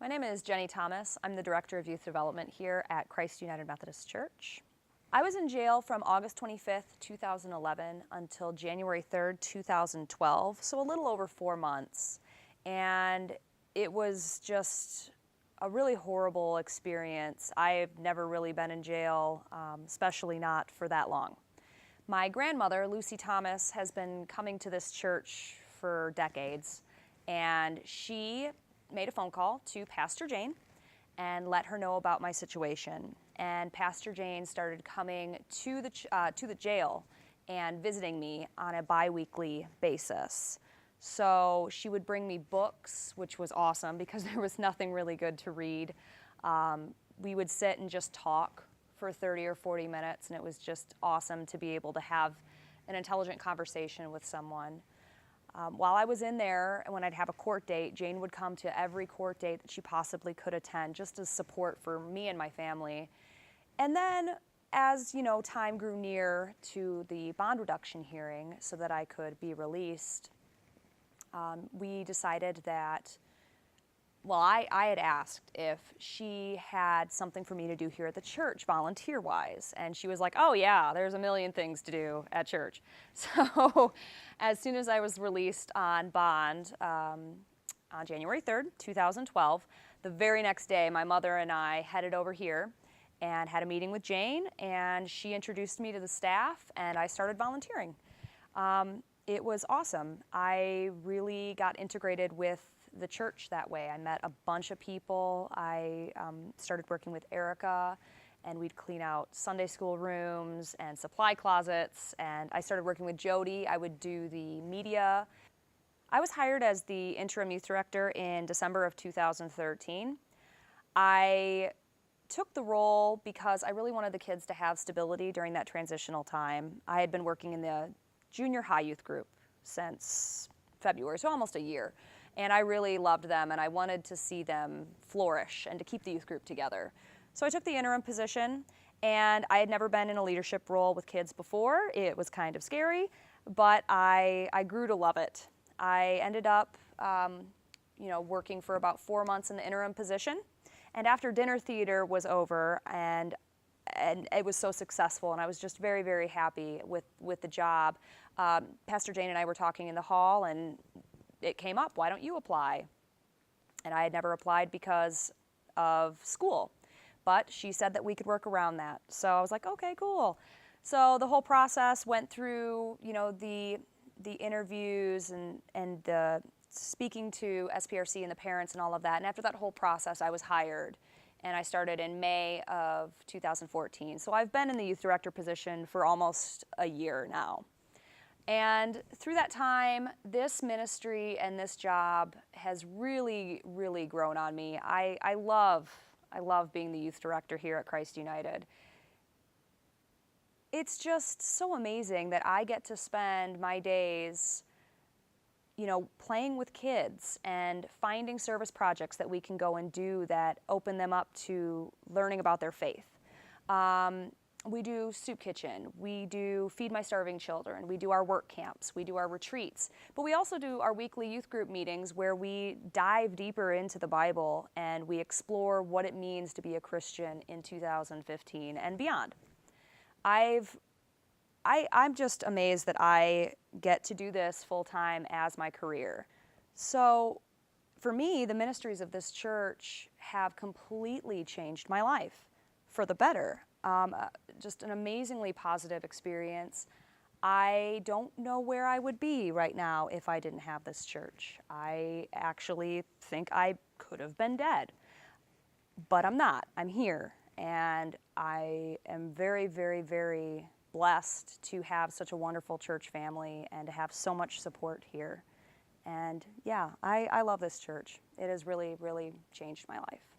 My name is Jenny Thomas. I'm the Director of Youth Development here at Christ United Methodist Church. I was in jail from August 25th, 2011 until January 3rd, 2012, so a little over 4 months. And it was just a really horrible experience. I've never really been in jail, especially not for that long. My grandmother, Lucy Thomas, has been coming to this church for decades, and she made a phone call to Pastor Jane and let her know about my situation. And Pastor Jane started coming to the jail and visiting me on a bi-weekly basis. So she would bring me books, which was awesome because there was nothing really good to read. We would sit and just talk for 30 or 40 minutes, and it was just awesome to be able to have an intelligent conversation with someone. While I was in there, when I'd have a court date, Jane would come to every court date that she possibly could attend, just as support for me and my family. And then, as time grew near to the bond reduction hearing so that I could be released, we decided that, I had asked if she had something for me to do here at the church, volunteer-wise, and she was like, oh yeah, there's a million things to do at church. So as soon as I was released on bond on January 3rd, 2012, the very next day, my mother and I headed over here and had a meeting with Jane, and she introduced me to the staff, and I started volunteering. It was awesome. I really got integrated with the church that way. I met a bunch of people. I started working with Erica, and we'd clean out Sunday school rooms and supply closets, and I started working with Jody. I would do the media. I was hired as the interim youth director in December of 2013. I took the role because I really wanted the kids to have stability during that transitional time. I had been working in the junior high youth group since February, so almost a year. And I really loved them, and I wanted to see them flourish and to keep the youth group together. So I took the interim position, and I had never been in a leadership role with kids before. It was kind of scary, but I grew to love it. I ended up working for about 4 months in the interim position. And after dinner theater was over, and it was so successful, and I was just very, very happy with the job, Pastor Jane and I were talking in the hall, and it came up, why don't you apply? And I had never applied because of school, but she said that we could work around that. So I was like, okay, cool. So the whole process went through, the interviews and the speaking to SPRC and the parents and all of that. And after that whole process, I was hired, and I started in May of 2014. So I've been in the youth director position for almost a year now. And through that time, this ministry and this job has really, really grown on me. I love being the youth director here at Christ United. It's just so amazing that I get to spend my days, playing with kids and finding service projects that we can go and do that open them up to learning about their faith. We do soup kitchen, we do feed my starving children, we do our work camps, we do our retreats, but we also do our weekly youth group meetings where we dive deeper into the Bible and we explore what it means to be a Christian in 2015 and beyond. I'm just amazed that I get to do this full time as my career. So for me, the ministries of this church have completely changed my life for the better. Just an amazingly positive experience. I don't know where I would be right now if I didn't have this church. I actually think I could have been dead, but I'm not. I'm here, and I am very, very, very blessed to have such a wonderful church family and to have so much support here. And yeah, I love this church. It has really, really changed my life.